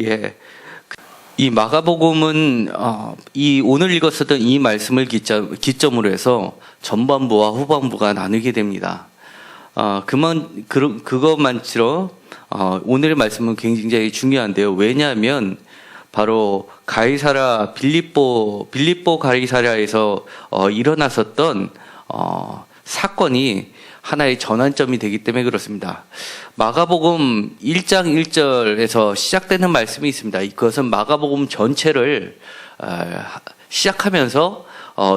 예. 이 마가복음은 이 오늘 읽었었던 이 말씀을 기점으로 해서 전반부와 후반부가 나누게 됩니다. 그것만처럼 오늘의 말씀은 굉장히 중요한데요. 왜냐하면 바로 빌립보 가이사랴에서 일어났었던 사건이 하나의 전환점이 되기 때문에 그렇습니다. 마가복음 1장 1절에서 시작되는 말씀이 있습니다. 그것은 마가복음 전체를 시작하면서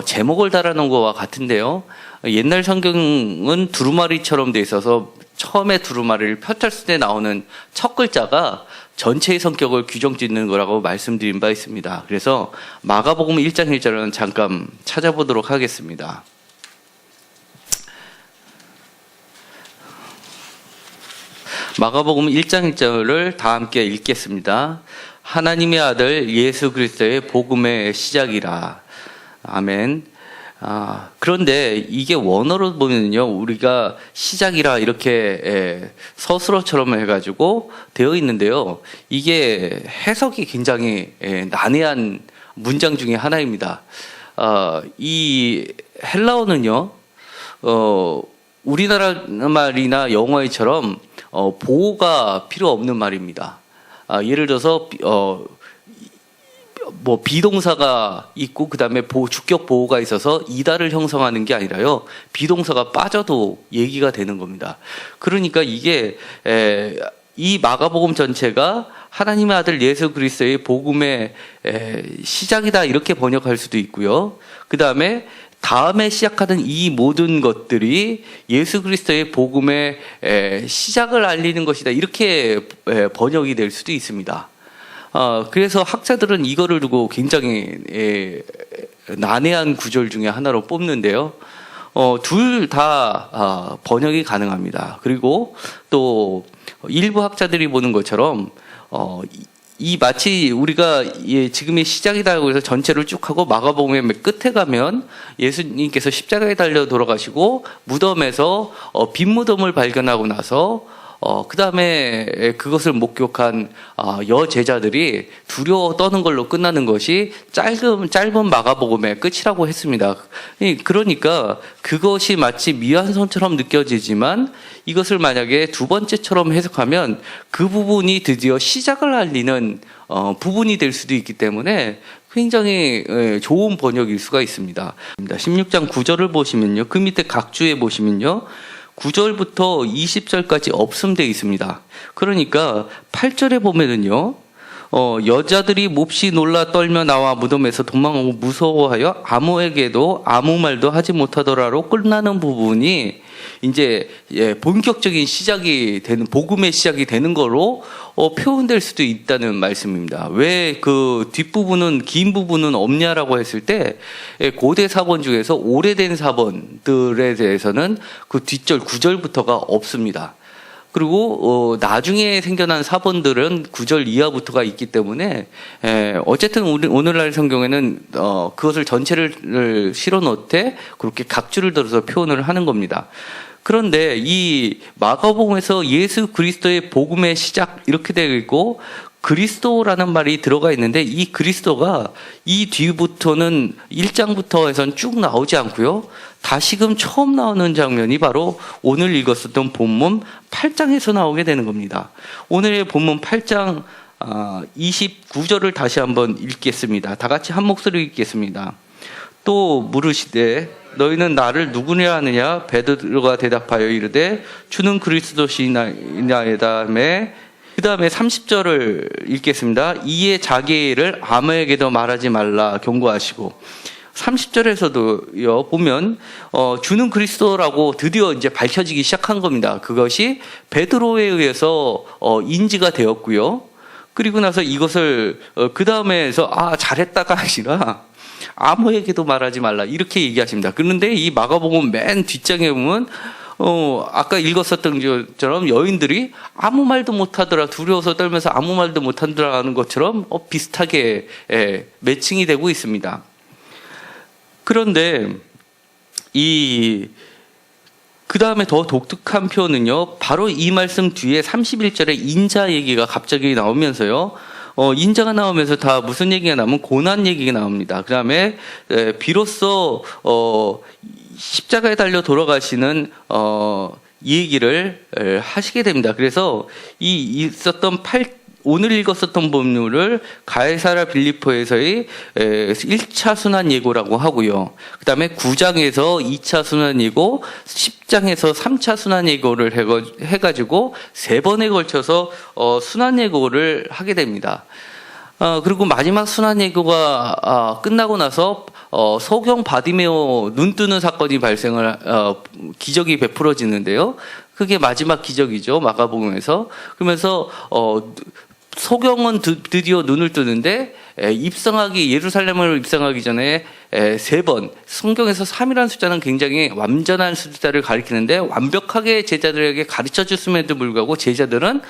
제목을 달아놓은 것과 같은데요. 옛날 성경은 두루마리처럼 돼 있어서 처음에 두루마리를 펼쳤을 때 나오는 첫 글자가 전체의 성격을 규정짓는 거라고 말씀드린 바 있습니다. 그래서 마가복음 1장 1절은 잠깐 찾아보도록 하겠습니다. 마가복음 1장 1절을 다 함께 읽겠습니다. 하나님의 아들 예수 그리스도의 복음의 시작이라. 아멘. 그런데 이게 원어로 보면요, 우리가 시작이라 이렇게 서술어처럼 해가지고 되어 있는데요. 이게 해석이 굉장히 난해한 문장 중에 하나입니다. 이 헬라어는요, 우리나라 말이나 영어처럼 보호가 필요 없는 말입니다. 예를 들어서 비동사가 있고 그다음에 주격 보호가 있어서 이다를 형성하는 게 아니라요, 비동사가 빠져도 얘기가 되는 겁니다. 그러니까 이게 이 마가복음 전체가 하나님의 아들 예수 그리스도의 복음의 시작이다 이렇게 번역할 수도 있고요. 다음에 시작하는 이 모든 것들이 예수 그리스도의 복음의 시작을 알리는 것이다 이렇게 번역이 될 수도 있습니다. 그래서 학자들은 이거를 두고 굉장히 난해한 구절 중에 하나로 뽑는데요. 둘 다 번역이 가능합니다. 그리고 또 일부 학자들이 보는 것처럼 마치 우리가 지금의 시작이라고 해서 전체를 쭉 하고 마가복음의 끝에 가면 예수님께서 십자가에 달려 돌아가시고 무덤에서 빈 무덤을 발견하고 나서 그 다음에 그것을 목격한 여제자들이 두려워 떠는 걸로 끝나는 것이 짧은 마가복음의 끝이라고 했습니다. 그러니까 그것이 마치 미완성처럼 느껴지지만 이것을 만약에 두 번째처럼 해석하면 그 부분이 드디어 시작을 알리는 부분이 될 수도 있기 때문에 굉장히 좋은 번역일 수가 있습니다. 16장 9절을 보시면요, 그 밑에 각주에 보시면요, 9절부터 20절까지 없음되어 있습니다. 그러니까 8절에 보면은요, 여자들이 몹시 놀라 떨며 나와 무덤에서 도망하고 무서워하여 아무에게도 아무 말도 하지 못하더라로 끝나는 부분이 이제 본격적인 시작이 되는, 복음의 시작이 되는 거로 표현될 수도 있다는 말씀입니다. 왜 그 뒷부분은, 긴 부분은 없냐라고 했을 때, 고대 사본 중에서 오래된 사본들에 대해서는 그 뒷절 9절부터가 없습니다. 그리고 나중에 생겨난 사본들은 9절 이하부터가 있기 때문에 어쨌든 오늘날 성경에는 그것을 전체를 실어 놓되 그렇게 각주를 들어서 표현을 하는 겁니다. 그런데 이 마가복음에서 예수 그리스도의 복음의 시작 이렇게 되어 있고 그리스도라는 말이 들어가 있는데, 이 그리스도가 이 뒤부터는 1장부터 해서는 쭉 나오지 않고요, 다시금 처음 나오는 장면이 바로 오늘 읽었었던 본문 8장에서 나오게 되는 겁니다. 오늘의 본문 8장 29절을 다시 한번 읽겠습니다. 다 같이 한 목소리 읽겠습니다. 또 물으시되 너희는 나를 누구냐 하느냐? 베드로가 대답하여 이르되 주는 그리스도시나이다. 그 다음에 30절을 읽겠습니다. 이에 자기의 일을 아무에게도 말하지 말라 경고하시고, 30절에서도요 보면 주는 그리스도라고 드디어 이제 밝혀지기 시작한 겁니다. 그것이 베드로에 의해서 인지가 되었고요. 그리고 나서 이것을 그 다음에서 잘했다가 아니라 아무에게도 말하지 말라 이렇게 얘기하십니다. 그런데 이 마가복음 맨 뒷장에 보면 아까 읽었었던 것처럼 여인들이 아무 말도 못하더라, 두려워서 떨면서 아무 말도 못하더라 하는 것처럼 비슷하게 매칭이 되고 있습니다. 그런데 그 다음에 더 독특한 표현은요, 바로 이 말씀 뒤에 31절에 인자 얘기가 갑자기 나오면서요, 인자가 나오면서 다 무슨 얘기가 나오면 고난 얘기가 나옵니다. 그 다음에 비로소 십자가에 달려 돌아가시는 이 얘기를 하시게 됩니다. 그래서 오늘 읽었었던 본문을 가이사랴 빌립보에서의 1차 순환 예고라고 하고요. 그 다음에 9장에서 2차 순환 예고, 10장에서 3차 순환 예고를 해가지고 3번에 걸쳐서 순환 예고를 하게 됩니다. 그리고 마지막 순환 예고가 끝나고 나서 소경 바디메오 눈 뜨는 사건이 기적이 베풀어지는데요. 그게 마지막 기적이죠, 마가복음에서. 그러면서 소경은 드디어 눈을 뜨는데 예루살렘을 입성하기 전에 3번, 성경에서 3이라는 숫자는 굉장히 완전한 숫자를 가리키는데 완벽하게 제자들에게 가르쳐 줬음에도 불구하고 제자들은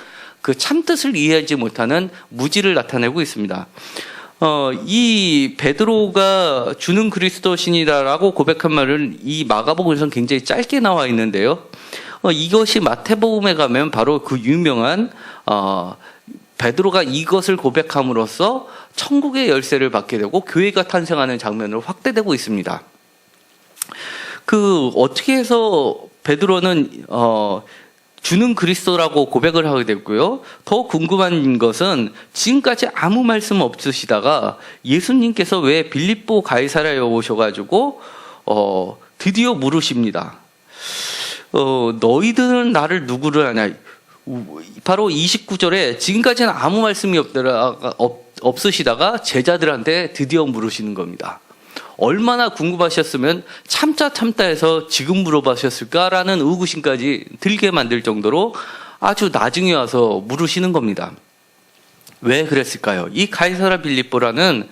그 참뜻을 이해하지 못하는 무지를 나타내고 있습니다. 이 베드로가 주는 그리스도신이다라고 고백한 말은 이 마가복음에서는 굉장히 짧게 나와 있는데요. 이것이 마태복음에 가면 바로 그 유명한 베드로가 이것을 고백함으로써 천국의 열쇠를 받게 되고 교회가 탄생하는 장면으로 확대되고 있습니다. 어떻게 해서 베드로는 주는 그리스도라고 고백을 하게 됐고요. 더 궁금한 것은 지금까지 아무 말씀 없으시다가 예수님께서 왜 빌립보 가이사랴에 오셔가지고 드디어 물으십니다. 너희들은 나를 누구를 아냐? 바로 29절에 지금까지는 아무 말씀이 없으시다가 제자들한테 드디어 물으시는 겁니다. 얼마나 궁금하셨으면 참다 해서 지금 물어보셨을까라는 의구심까지 들게 만들 정도로 아주 나중에 와서 물으시는 겁니다. 왜 그랬을까요? 이 가이사랴 빌립보라는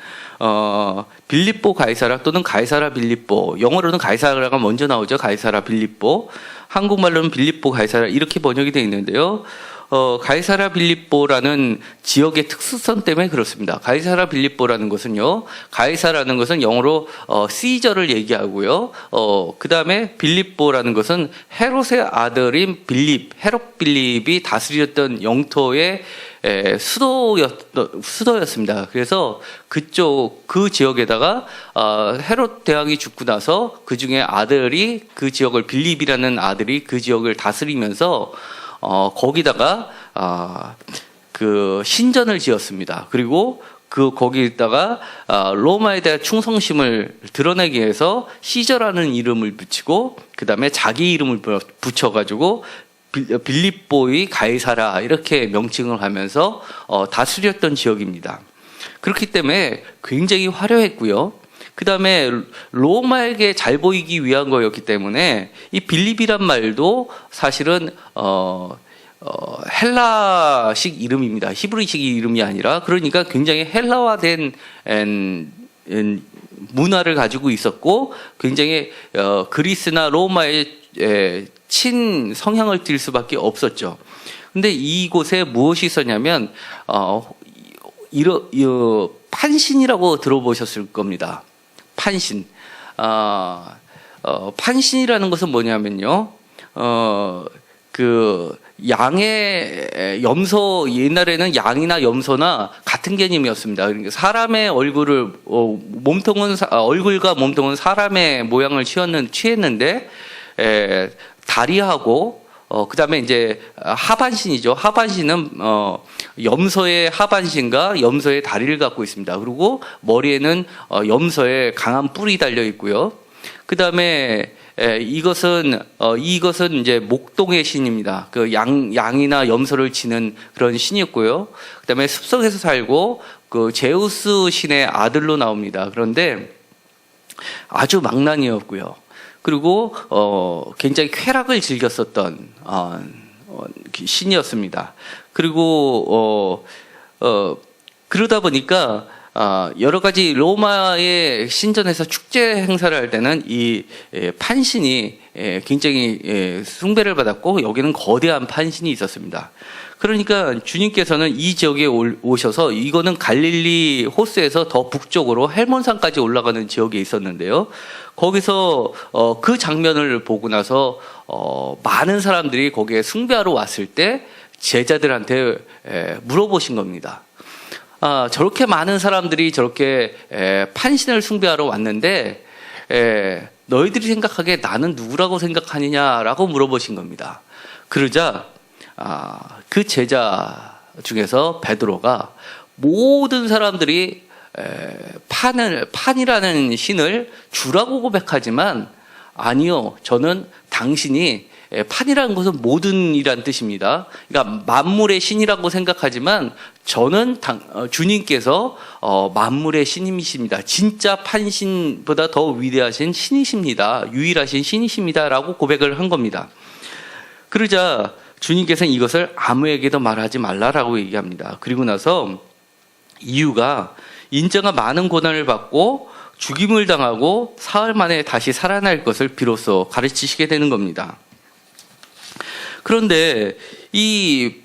빌립보 가이사랴 또는 가이사랴 빌립보, 영어로는 가이사랴가 먼저 나오죠. 가이사랴 빌립보, 한국말로는 빌립보 가이사랴 이렇게 번역이 되어 있는데요. 가이사랴 빌립보라는 지역의 특수성 때문에 그렇습니다. 가이사랴 빌립보라는 것은요, 가이사라는 것은 영어로 시저를 얘기하고요. 그 다음에 빌립보라는 것은 헤롯의 아들인 헤롯 빌립이 다스렸던 영토의 수도였습니다. 그래서 그 지역에다가 헤롯 대왕이 죽고 나서 그 중에 그 지역을 빌립이라는 아들이 그 지역을 다스리면서 거기다가 그 신전을 지었습니다. 그리고 거기다가 로마에 대한 충성심을 드러내기 위해서 시저라는 이름을 붙이고 그 다음에 자기 이름을 붙여가지고 빌립보의 가이사랴 이렇게 명칭을 하면서 다스렸던 지역입니다. 그렇기 때문에 굉장히 화려했고요. 그 다음에 로마에게 잘 보이기 위한 거였기 때문에 이 빌립이란 말도 사실은 헬라식 이름입니다. 히브리식 이름이 아니라, 그러니까 굉장히 헬라화된 문화를 가지고 있었고 굉장히 그리스나 로마의 친 성향을 띨 수밖에 없었죠. 근데 이곳에 무엇이 있었냐면 판신이라고 들어보셨을 겁니다. 판신. 판신이라는 것은 뭐냐면요. 양의 염소, 옛날에는 양이나 염소나 같은 개념이었습니다. 그러니까 사람의 얼굴과 몸통은 사람의 모양을 취했는데, 다리하고, 그 다음에 이제 하반신이죠. 하반신은, 염소의 하반신과 염소의 다리를 갖고 있습니다. 그리고 머리에는 염소의 강한 뿔이 달려 있고요. 그 다음에 이것은 이제 목동의 신입니다. 그 양이나 염소를 치는 그런 신이었고요. 그 다음에 숲속에서 살고 그 제우스 신의 아들로 나옵니다. 그런데 아주 망나니였고요. 그리고 굉장히 쾌락을 즐겼었던 신이었습니다. 그리고 그러다 보니까 여러 가지 로마의 신전에서 축제 행사를 할 때는 이 판신이 굉장히 숭배를 받았고, 여기는 거대한 판신이 있었습니다. 그러니까 주님께서는 이 지역에 오셔서, 이거는 갈릴리 호수에서 더 북쪽으로 헬몬산까지 올라가는 지역에 있었는데요. 거기서 그 장면을 보고 나서 많은 사람들이 거기에 숭배하러 왔을 때 제자들한테 물어보신 겁니다. 저렇게 많은 사람들이 저렇게 판신을 숭배하러 왔는데 너희들이 생각하기에 나는 누구라고 생각하느냐라고 물어보신 겁니다. 그러자 그 제자 중에서 베드로가 모든 사람들이 판이라는 신을 주라고 고백하지만 아니요, 저는 당신이 판이라는 것은 모든이란 뜻입니다. 그러니까 만물의 신이라고 생각하지만 저는 주님께서 만물의 신이십니다. 진짜 판신보다 더 위대하신 신이십니다. 유일하신 신이십니다라고 고백을 한 겁니다. 그러자 주님께서는 이것을 아무에게도 말하지 말라라고 얘기합니다. 그리고 나서 이유가 인자가 많은 고난을 받고 죽임을 당하고 사흘 만에 다시 살아날 것을 비로소 가르치시게 되는 겁니다. 그런데 이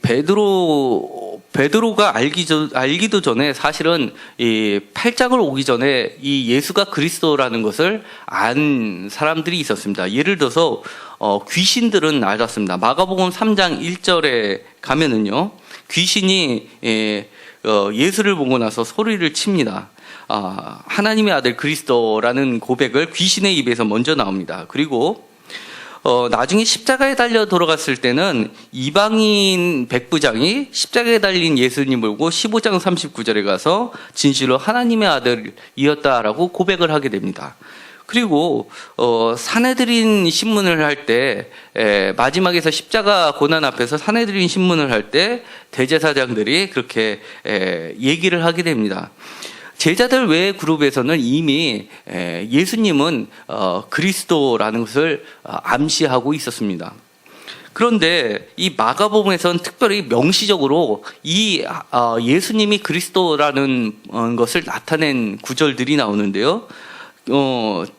베드로가 알기도 전에 사실은 이 8장을 오기 전에 이 예수가 그리스도라는 것을 안 사람들이 있었습니다. 예를 들어서 귀신들은 알았습니다. 마가복음 3장 1절에 가면은요, 귀신이 예수를 보고 나서 소리를 칩니다. 하나님의 아들 그리스도라는 고백을 귀신의 입에서 먼저 나옵니다. 그리고 나중에 십자가에 달려 돌아갔을 때는 이방인 백부장이 십자가에 달린 예수님을 보고 15장 39절에 가서 진실로 하나님의 아들이었다라고 고백을 하게 됩니다. 그리고 산헤드린 신문을 할 때 마지막에서 십자가 고난 앞에서 산헤드린 신문을 할 때 대제사장들이 그렇게 얘기를 하게 됩니다. 제자들 외의 그룹에서는 이미 예수님은 그리스도라는 것을 암시하고 있었습니다. 그런데 이 마가복음에서는 특별히 명시적으로 이 예수님이 그리스도라는 것을 나타낸 구절들이 나오는데요.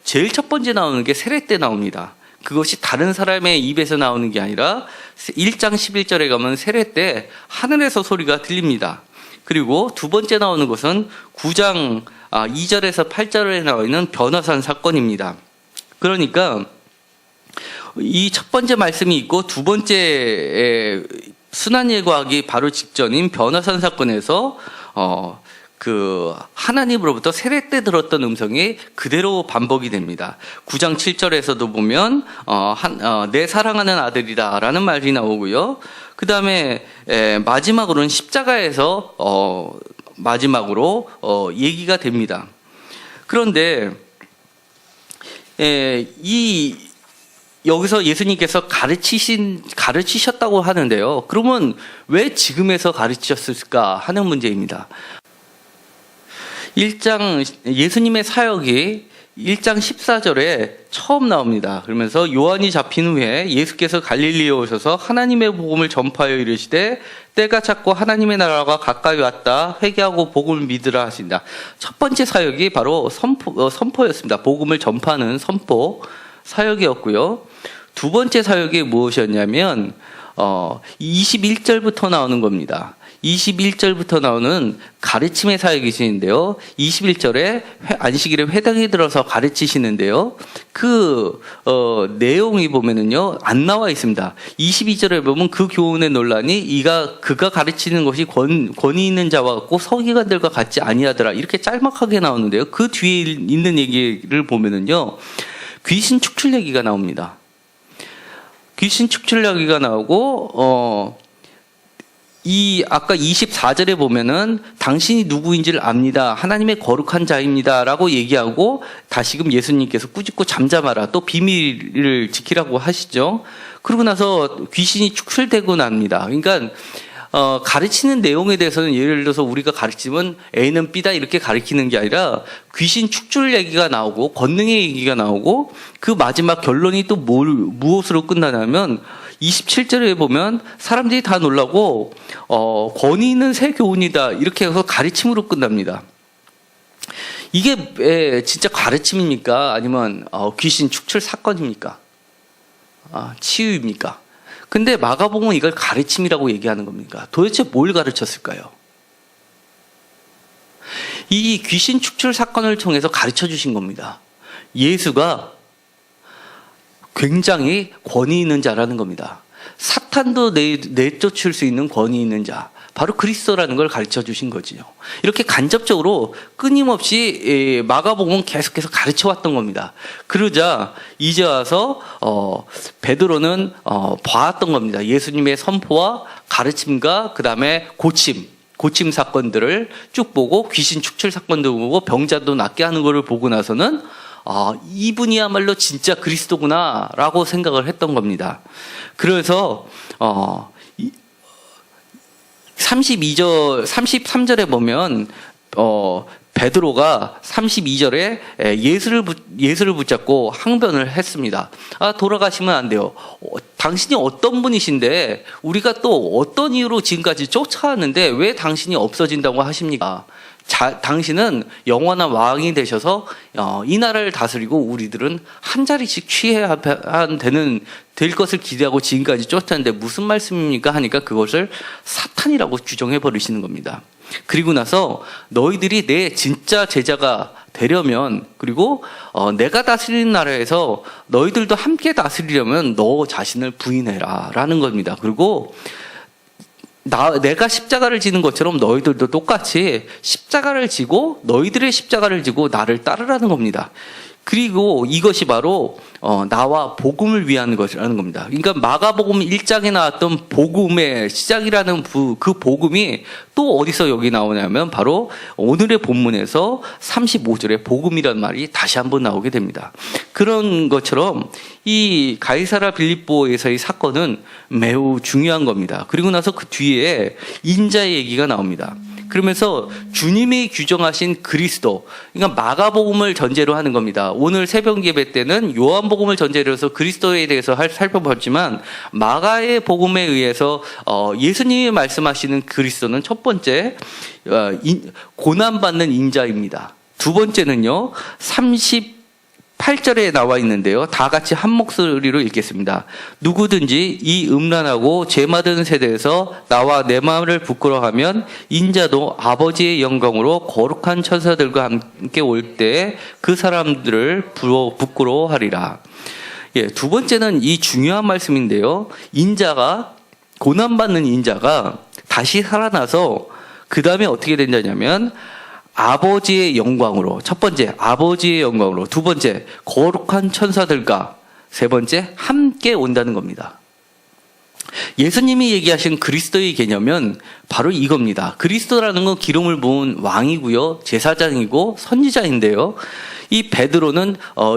제일 첫 번째 나오는 게 세례 때 나옵니다. 그것이 다른 사람의 입에서 나오는 게 아니라 1장 11절에 가면 세례 때 하늘에서 소리가 들립니다. 그리고 두 번째 나오는 것은 9장 2절에서 8절에 나와 있는 변화산 사건입니다. 그러니까 이 첫 번째 말씀이 있고 두 번째 순환 예고하기 바로 직전인 변화산 사건에서 그 하나님으로부터 세례 때 들었던 음성이 그대로 반복이 됩니다. 9장 7절에서도 보면 내 사랑하는 아들이다라는 말이 나오고요. 그 다음에 마지막으로는 십자가에서 마지막으로 얘기가 됩니다. 그런데 여기서 예수님께서 가르치셨다고 하는데요. 그러면 왜 지금에서 가르치셨을까 하는 문제입니다. 예수님의 사역이 1장 14절에 처음 나옵니다. 그러면서 요한이 잡힌 후에 예수께서 갈릴리에 오셔서 하나님의 복음을 전파하여 이르시되 때가 찼고 하나님의 나라가 가까이 왔다. 회개하고 복음을 믿으라 하신다. 첫 번째 사역이 바로 선포였습니다. 복음을 전파하는 선포 사역이었고요. 두 번째 사역이 무엇이었냐면 21절부터 나오는 겁니다. 21절부터 나오는 가르침의 사역이시는데요. 21절에 안식일에 회당에 들어서 가르치시는데요. 그 내용이 보면은요 안 나와 있습니다. 22절에 보면 그 교훈의 논란이 그가 가르치는 것이 권위 있는 자와 같고 서기관들과 같지 아니하더라. 이렇게 짤막하게 나오는데요. 그 뒤에 있는 얘기를 보면은요 귀신 축출 얘기가 나옵니다. 귀신 축출 얘기가 나오고 아까 24절에 보면은 당신이 누구인지를 압니다. 하나님의 거룩한 자입니다라고 얘기하고 다시금 예수님께서 꾸짖고 잠잠하라. 또 비밀을 지키라고 하시죠. 그러고 나서 귀신이 축출되고 납니다. 그러니까 가르치는 내용에 대해서는 예를 들어서 우리가 가르치면 A는 B다 이렇게 가르치는 게 아니라 귀신 축출 얘기가 나오고 권능의 얘기가 나오고 그 마지막 결론이 또 무엇으로 끝나냐면 27절에 보면 사람들이 다 놀라고 권위 있는 새 교훈이다 이렇게 해서 가르침으로 끝납니다. 이게 진짜 가르침입니까? 아니면 귀신 축출 사건입니까? 치유입니까? 근데 마가복음은 이걸 가르침이라고 얘기하는 겁니까? 도대체 뭘 가르쳤을까요? 이 귀신 축출 사건을 통해서 가르쳐 주신 겁니다. 예수가 굉장히 권위 있는 자라는 겁니다. 사탄도 내쫓을 수 있는 권위 있는 자, 바로 그리스도라는 걸 가르쳐 주신 거지요. 이렇게 간접적으로 끊임없이 마가복음은 계속해서 가르쳐 왔던 겁니다. 그러자 이제 와서 베드로는 봐왔던 겁니다. 예수님의 선포와 가르침과 그 다음에 고침 사건들을 쭉 보고 귀신 축출 사건도 보고 병자도 낫게 하는 것을 보고 나서는 이분이야말로 진짜 그리스도구나라고 생각을 했던 겁니다. 그래서 33절에 보면 베드로가 32절에 예수를 붙잡고 항변을 했습니다. 돌아가시면 안 돼요. 당신이 어떤 분이신데 우리가 또 어떤 이유로 지금까지 쫓아왔는데 왜 당신이 없어진다고 하십니까? 당신은 영원한 왕이 되셔서 이 나라를 다스리고 우리들은 한 자리씩 취해야 될 것을 기대하고 지금까지 쫓았는데 무슨 말씀입니까? 하니까 그것을 사탄이라고 규정해 버리시는 겁니다. 그리고 나서 너희들이 내 진짜 제자가 되려면, 그리고 내가 다스리는 나라에서 너희들도 함께 다스리려면 너 자신을 부인해라 라는 겁니다. 그리고 내가 십자가를 지는 것처럼 너희들도 똑같이 십자가를 지고 너희들의 십자가를 지고 나를 따르라는 겁니다. 그리고 이것이 바로 나와 복음을 위한 것이라는 겁니다. 그러니까 마가복음 1장에 나왔던 복음의 시작이라는 그 복음이 또 어디서 여기 나오냐면 바로 오늘의 본문에서 35절에 복음이라는 말이 다시 한번 나오게 됩니다. 그런 것처럼 이 가이사라 빌립보에서의 사건은 매우 중요한 겁니다. 그리고 나서 그 뒤에 인자의 얘기가 나옵니다. 그러면서 주님이 규정하신 그리스도, 그러니까 마가복음을 전제로 하는 겁니다. 오늘 새벽 예배 때는 요한복음을 전제로 해서 그리스도에 대해서 살펴봤지만 마가의 복음에 의해서 예수님이 말씀하시는 그리스도는 첫 번째 고난받는 인자입니다. 두 번째는요 38절에 나와 있는데요. 다 같이 한 목소리로 읽겠습니다. 누구든지 이 음란하고 죄 많은 세대에서 나와 내 마음을 부끄러워하면 인자도 아버지의 영광으로 거룩한 천사들과 함께 올 때 그 사람들을 부끄러워하리라. 두 번째는 이 중요한 말씀인데요. 고난받는 인자가 다시 살아나서 그 다음에 어떻게 된다냐면 아버지의 영광으로, 첫 번째 아버지의 영광으로, 두 번째 거룩한 천사들과, 세 번째 함께 온다는 겁니다. 예수님이 얘기하신 그리스도의 개념은 바로 이겁니다. 그리스도라는 건 기름을 부은 왕이고요, 제사장이고 선지자인데요. 이 베드로는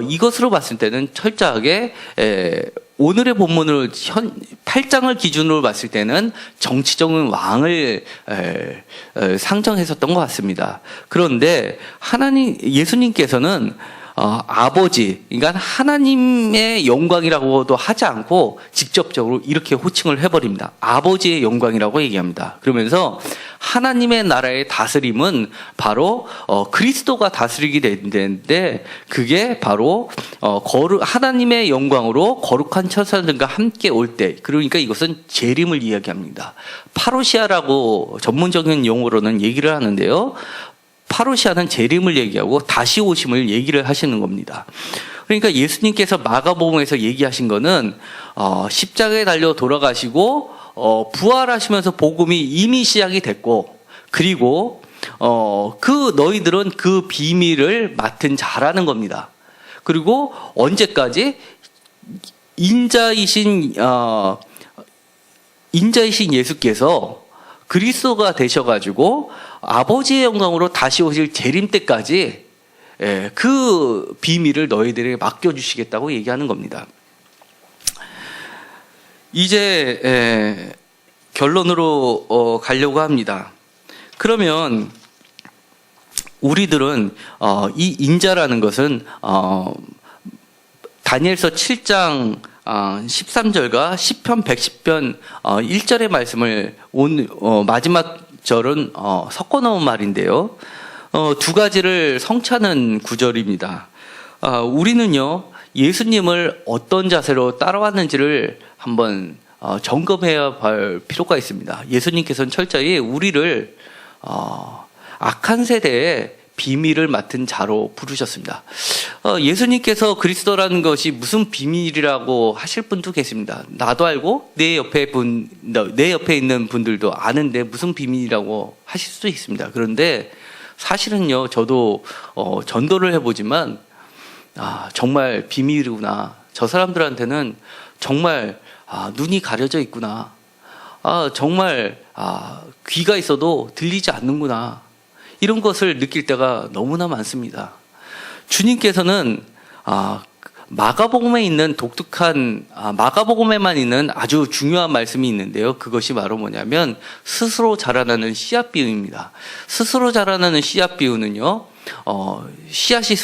이것으로 봤을 때는 철저하게 오늘의 본문을 8장을 기준으로 봤을 때는 정치적인 왕을 상정했었던 것 같습니다. 그런데 예수님께서는 아버지, 그러니까 하나님의 영광이라고도 하지 않고 직접적으로 이렇게 호칭을 해버립니다. 아버지의 영광이라고 얘기합니다. 그러면서 하나님의 나라의 다스림은 바로 그리스도가 다스리게 되는데, 그게 바로 하나님의 영광으로 거룩한 천사들과 함께 올 때, 그러니까 이것은 재림을 이야기합니다. 파루시아라고 전문적인 용어로는 얘기를 하는데요. 파루시아는 재림을 얘기하고 다시 오심을 얘기를 하시는 겁니다. 그러니까 예수님께서 마가복음에서 얘기하신 거는 십자가에 달려 돌아가시고 부활하시면서 복음이 이미 시작이 됐고, 그리고 너희들은 그 비밀을 맡은 자라는 겁니다. 그리고 언제까지 인자이신 예수께서 그리스도가 되셔가지고 아버지의 영광으로 다시 오실 재림 때까지 그 비밀을 너희들에게 맡겨주시겠다고 얘기하는 겁니다. 이제 결론으로 가려고 합니다. 그러면 우리들은 이 인자라는 것은 다니엘서 7장 13절과 시편 110편 1절의 말씀을 마지막 절은 섞어 놓은 말인데요. 두 가지를 성취하는 구절입니다. 우리는요, 예수님을 어떤 자세로 따라왔는지를 한번 점검해야 할 필요가 있습니다. 예수님께서는 철저히 우리를 악한 세대에 비밀을 맡은 자로 부르셨습니다. 예수님께서 그리스도라는 것이 무슨 비밀이라고 하실 분도 계십니다. 나도 알고 내 옆에 있는 분들도 아는데 무슨 비밀이라고 하실 수도 있습니다. 그런데 사실은요, 저도 전도를 해보지만 정말 비밀이구나. 저 사람들한테는 정말 눈이 가려져 있구나. 정말 귀가 있어도 들리지 않는구나. 이런 것을 느낄 때가 너무나 많습니다. 주님께서는 마가복음에 있는 독특한 마가복음에만 있는 아주 중요한 말씀이 있는데요. 그것이 바로 뭐냐면 스스로 자라나는 씨앗 비유입니다. 스스로 자라나는 씨앗 비유는요, 씨앗이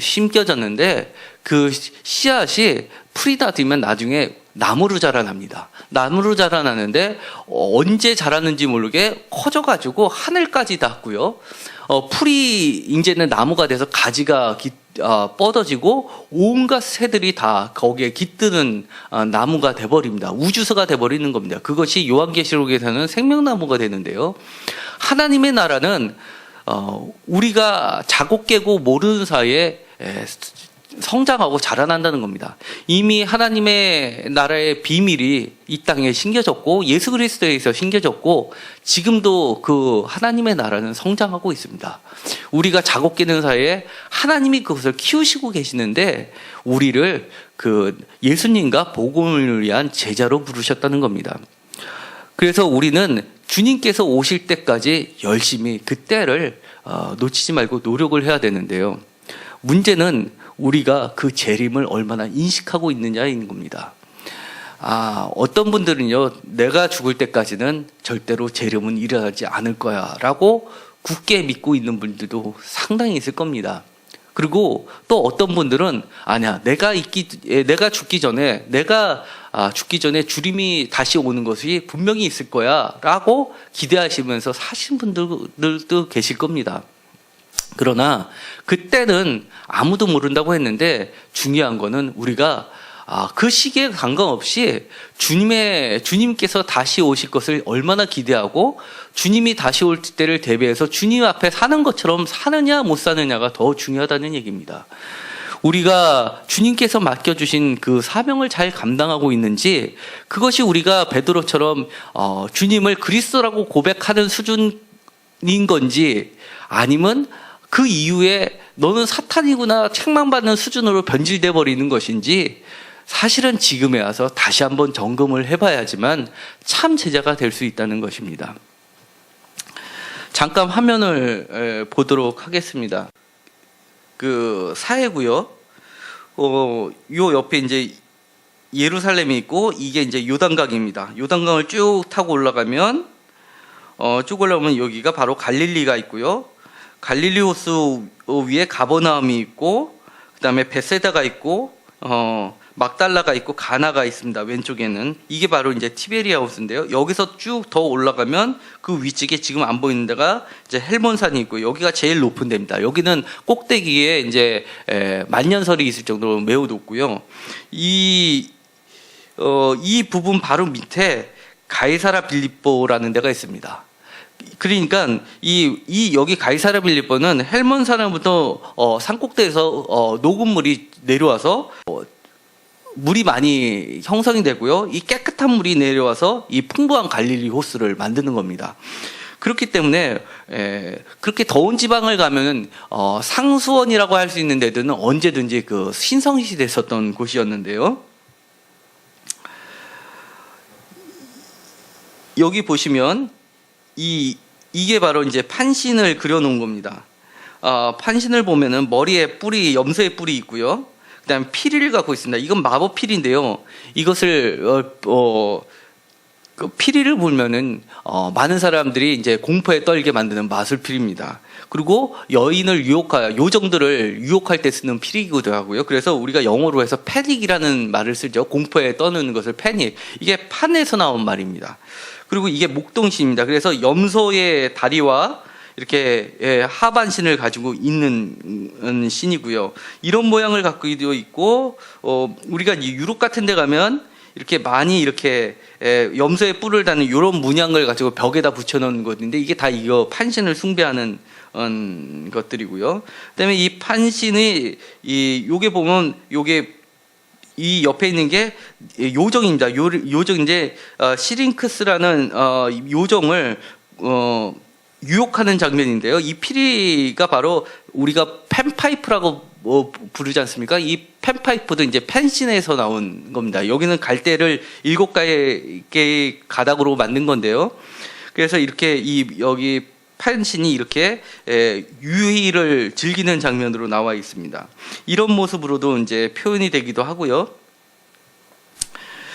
심겨졌는데 그 씨앗이 풀이 닿으면 나중에 나무로 자라납니다. 나무로 자라나는데 언제 자라는지 모르게 커져가지고 하늘까지 닿고요. 풀이 이제는 나무가 돼서 가지가 뻗어지고 온갖 새들이 다 거기에 깃드는 나무가 돼버립니다. 우주서가 돼버리는 겁니다. 그것이 요한계시록에서는 생명나무가 되는데요. 하나님의 나라는 우리가 자고 깨고 모르는 사이에 성장하고 자라난다는 겁니다. 이미 하나님의 나라의 비밀이 이 땅에 심겨졌고 예수 그리스도에서 심겨졌고 지금도 그 하나님의 나라는 성장하고 있습니다. 우리가 자고 깨는 사이에 하나님이 그것을 키우시고 계시는데 우리를 그 예수님과 복음을 위한 제자로 부르셨다는 겁니다. 그래서 우리는 주님께서 오실 때까지 열심히 그 때를 놓치지 말고 노력을 해야 되는데요. 문제는 우리가 그 재림을 얼마나 인식하고 있느냐인 겁니다. 어떤 분들은요, 내가 죽을 때까지는 절대로 재림은 일어나지 않을 거야 라고 굳게 믿고 있는 분들도 상당히 있을 겁니다. 그리고 또 어떤 분들은 아니야, 내가 죽기 전에 주님이 다시 오는 것이 분명히 있을 거야 라고 기대하시면서 사신 분들도 계실 겁니다. 그러나 그때는 아무도 모른다고 했는데 중요한 거는 우리가 그 시기에 관계없이 주님께서 다시 오실 것을 얼마나 기대하고 주님이 다시 올 때를 대비해서 주님 앞에 사는 것처럼 사느냐 못 사느냐가 더 중요하다는 얘기입니다. 우리가 주님께서 맡겨주신 그 사명을 잘 감당하고 있는지, 그것이 우리가 베드로처럼 주님을 그리스도라고 고백하는 수준인 건지, 아니면 그 이후에 너는 사탄이구나 책망받는 수준으로 변질돼 버리는 것인지, 사실은 지금에 와서 다시 한번 점검을 해봐야지만 참 제자가 될 수 있다는 것입니다. 잠깐 화면을 보도록 하겠습니다. 그 사해고요. 요 옆에 이제 예루살렘이 있고 이게 이제 요단강입니다. 요단강을 쭉 타고 올라가면 여기가 바로 갈릴리가 있고요. 갈릴리 호수 위에 가버나움이 있고, 그다음에 베세다가 있고, 막달라가 있고, 가나가 있습니다. 왼쪽에는 이게 바로 이제 티베리아 호수인데요. 여기서 쭉 더 올라가면 그 위쪽에 지금 안 보이는 데가 이제 헬몬산이 있고, 여기가 제일 높은 데입니다. 여기는 꼭대기에 이제 만년설이 있을 정도로 매우 높고요. 이 부분 바로 밑에 가이사라 빌립보라는 데가 있습니다. 그러니까 여기 가이사라 빌립보는 헬몬산으로부터 산꼭대에서 녹은 물이 내려와서 물이 많이 형성이 되고요. 이 깨끗한 물이 내려와서 이 풍부한 갈릴리 호수를 만드는 겁니다. 그렇기 때문에 그렇게 더운 지방을 가면은 상수원이라고 할 수 있는 데들은 언제든지 그 신성시대에 있었던 곳이었는데요. 여기 보시면 이게 바로 이제 판신을 그려놓은 겁니다. 판신을 보면은 머리에 염소의 뿔이 있고요. 그다음에 피리를 갖고 있습니다. 이건 마법 피리인데요. 이것을 그 피리를 보면은 많은 사람들이 이제 공포에 떨게 만드는 마술피리입니다. 그리고 요정들을 유혹할 때 쓰는 피리기도 하고요. 그래서 우리가 영어로 해서 패닉이라는 말을 쓰죠. 공포에 떠는 것을 패닉. 이게 판에서 나온 말입니다. 그리고 이게 목동신입니다. 그래서 염소의 다리와 이렇게 하반신을 가지고 있는 신이고요. 이런 모양을 갖고도 있고, 우리가 유럽 같은 데 가면 이렇게 많이 이렇게 염소의 뿔을 다는 이런 문양을 가지고 벽에다 붙여놓은 것인데, 이게 다 이거 판신을 숭배하는 것들이고요. 그다음에 이 판신의 요게 보면 요게 이 옆에 있는 게 요정입니다. 요정인데 시링크스라는 요정을 유혹하는 장면인데요. 이 피리가 바로 우리가 팬파이프라고 부르지 않습니까? 이 팬파이프도 이제 펜신에서 나온 겁니다. 여기는 갈대를 7개의 가닥으로 만든 건데요. 그래서 이렇게 여기 펜신이 이렇게 유희를 즐기는 장면으로 나와 있습니다. 이런 모습으로도 이제 표현이 되기도 하고요.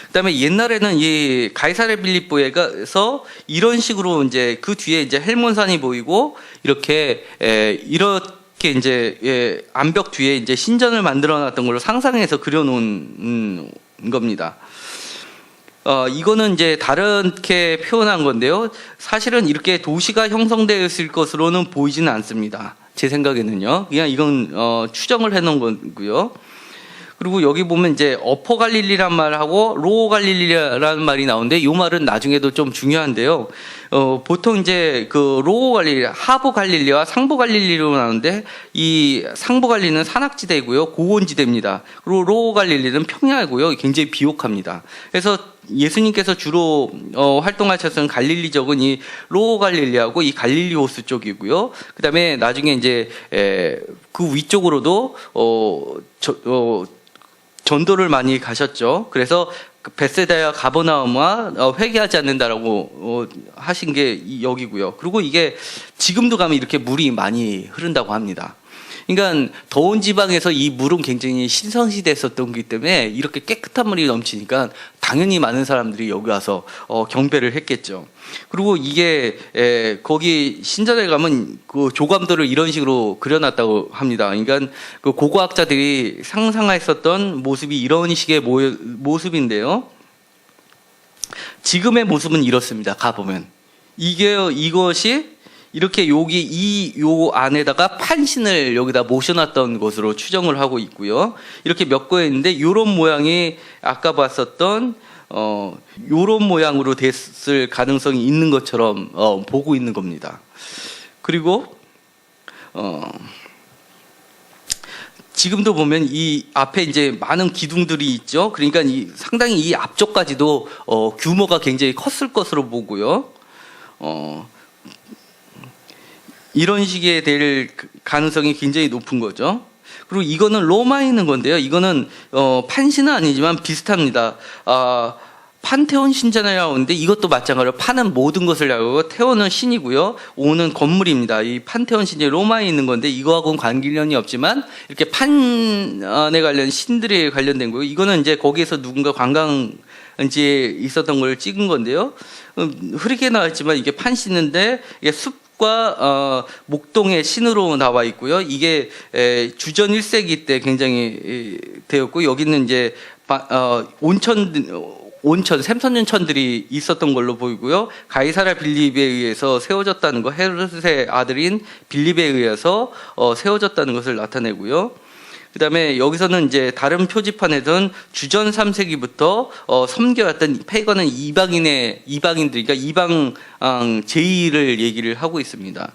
그다음에 옛날에는 이 가이사랴 빌립보에서 이런 식으로 이제 그 뒤에 이제 헬몬산이 보이고 이렇게 이제 암벽 뒤에 이제 신전을 만들어놨던 걸로 상상해서 그려놓은 겁니다. 이거는 이제 다르게 표현한 건데요. 사실은 이렇게 도시가 형성되었을 것으로는 보이지는 않습니다. 제 생각에는요. 그냥 이건 추정을 해놓은 거고요. 그리고 여기 보면 이제 어퍼 갈릴리란 말하고 로어 갈릴리라는 말이 나오는데 이 말은 나중에도 좀 중요한데요. 보통 이제 그 로어 갈릴리, 하부 갈릴리와 상부 갈릴리로 나오는데 이 상부 갈릴리는 산악지대고요, 고온지대입니다. 그리고 로어 갈릴리는 평야이고요, 굉장히 비옥합니다. 그래서 예수님께서 주로 활동하셨던 갈릴리족은 이 로어 갈릴리하고 이 갈릴리 호수 쪽이고요. 그다음에 나중에 이제 그 위쪽으로도 전도를 많이 가셨죠. 그래서 베세다와 가버나움과 회개하지 않는다라고 하신 게 여기고요. 그리고 이게 지금도 가면 이렇게 물이 많이 흐른다고 합니다. 그러니까 더운 지방에서 이 물은 굉장히 신성시됐었던 거기 때문에 이렇게 깨끗한 물이 넘치니까 당연히 많은 사람들이 여기 와서 경배를 했겠죠. 그리고 이게 거기 신전에 가면 그 조감도를 이런 식으로 그려놨다고 합니다. 그러니까 그 고고학자들이 상상했었던 모습이 이런 식의 모습인데요. 지금의 모습은 이렇습니다. 가보면 이것이 이렇게 요 안에다가 판신을 여기다 모셔놨던 것으로 추정을 하고 있고요. 이렇게 몇 개 있는데 이런 모양이 아까 봤었던 요런 모양으로 됐을 가능성이 있는 것처럼 보고 있는 겁니다. 그리고 지금도 보면 이 앞에 이제 많은 기둥들이 있죠. 그러니까 상당히 이 앞쪽까지도 규모가 굉장히 컸을 것으로 보고요. 이런 식의 될 가능성이 굉장히 높은 거죠. 그리고 이거는 로마에 있는 건데요. 이거는 판신은 아니지만 비슷합니다. 판테온 신전이라고 하는데 이것도 마찬가지로 판은 모든 것을 하고 테온은 신이고요. 오는 건물입니다. 이 판테온 신전이 로마에 있는 건데 이거하고는 관계련이 없지만 이렇게 판에 관련 신들이 관련된 거예요. 이거는 이제 거기에서 누군가 관광지에 있었던 걸 찍은 건데요. 흐리게 나왔지만 이게 판신인데 이게 과 목동의 신으로 나와 있고요. 이게 주전 1세기 때 굉장히 되었고 여기는 이제 온천 샘선연천들이 있었던 걸로 보이고요. 가이사랴 빌립에 의해서 세워졌다는 거, 헤롯의 아들인 빌립에 의해서 세워졌다는 것을 나타내고요. 그다음에 여기서는 이제 다른 표지판에서는 주전 3세기부터 섬겨왔던 페이건은 이방인들이니까 이방 제의를 얘기를 하고 있습니다.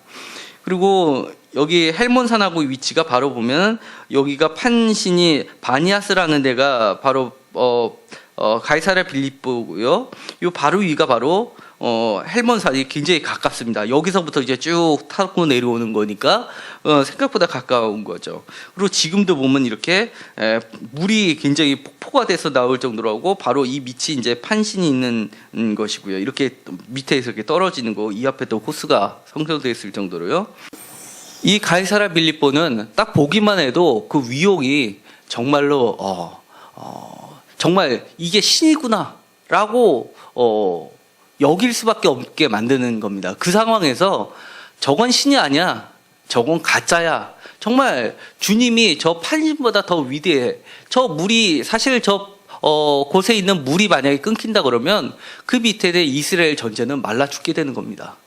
그리고 여기 헬몬산하고 위치가 바로 보면 여기가 판신이 바니아스라는 데가 바로 가이사랴 빌립보고요. 요 바로 위가 바로 헬몬산이 굉장히 가깝습니다. 여기서부터 이제 쭉 타고 내려오는 거니까 생각보다 가까운 거죠. 그리고 지금도 보면 이렇게 물이 굉장히 폭포가 돼서 나올 정도로 하고 바로 이 밑이 이제 판신이 있는 것이고요. 이렇게 밑에서 이렇게 떨어지는 거, 이 앞에 또 호수가 성소되어 있을 정도로요. 이 가이사랴 빌립보는 딱 보기만 해도 그 위용이 정말로 정말 이게 신이구나라고 여길 수밖에 없게 만드는 겁니다. 그 상황에서 저건 신이 아니야, 저건 가짜야. 정말 주님이 저 판신보다 더 위대해. 저 물이 사실 곳에 있는 물이 만약에 끊긴다 그러면 그 밑에 대 이스라엘 전체는 말라 죽게 되는 겁니다.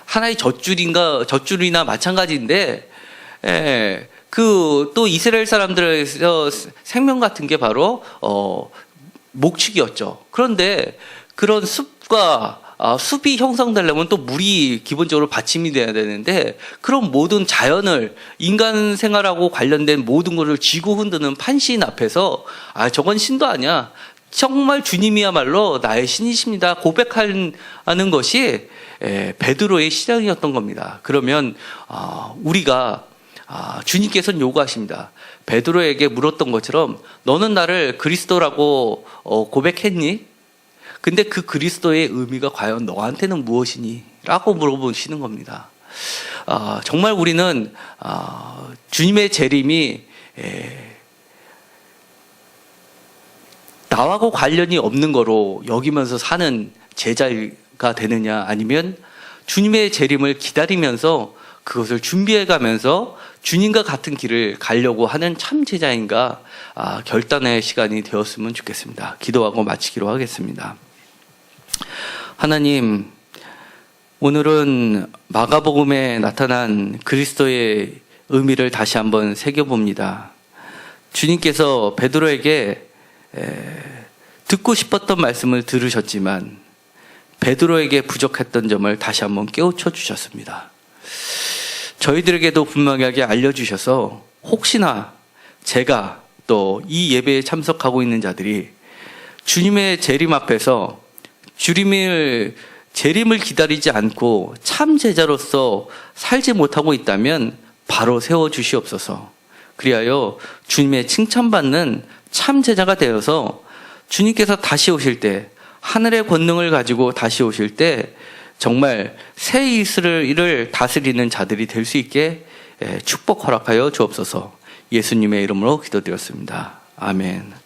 하나의 젖줄이나 마찬가지인데, 또 이스라엘 사람들에서 생명 같은 게 바로 목축이었죠. 그런데 그런 숲과 숲이 형성되려면 또 물이 기본적으로 받침이 돼야 되는데, 그런 모든 자연을, 인간 생활하고 관련된 모든 것을 쥐고 흔드는 판시인 앞에서 저건 신도 아니야, 정말 주님이야말로 나의 신이십니다 고백하는 것이 베드로의 시작이었던 겁니다. 그러면 우리가 주님께서는 요구하십니다. 베드로에게 물었던 것처럼 너는 나를 그리스도라고 고백했니? 근데 그 그리스도의 의미가 과연 너한테는 무엇이니? 라고 물어보시는 겁니다. 정말 우리는 주님의 재림이 나하고 관련이 없는 거로 여기면서 사는 제자가 되느냐, 아니면 주님의 재림을 기다리면서 그것을 준비해가면서 주님과 같은 길을 가려고 하는 참 제자인가, 결단의 시간이 되었으면 좋겠습니다. 기도하고 마치기로 하겠습니다. 하나님, 오늘은 마가복음에 나타난 그리스도의 의미를 다시 한번 새겨봅니다. 주님께서 베드로에게 듣고 싶었던 말씀을 들으셨지만 베드로에게 부족했던 점을 다시 한번 깨우쳐 주셨습니다. 저희들에게도 분명하게 알려주셔서 혹시나 제가 또 이 예배에 참석하고 있는 자들이 주님의 재림 앞에서 주님의 재림을 기다리지 않고 참 제자로서 살지 못하고 있다면 바로 세워주시옵소서. 그리하여 주님의 칭찬받는 참 제자가 되어서 주님께서 다시 오실 때, 하늘의 권능을 가지고 다시 오실 때 정말 새 이스라엘을 다스리는 자들이 될 수 있게 축복 허락하여 주옵소서. 예수님의 이름으로 기도드렸습니다. 아멘.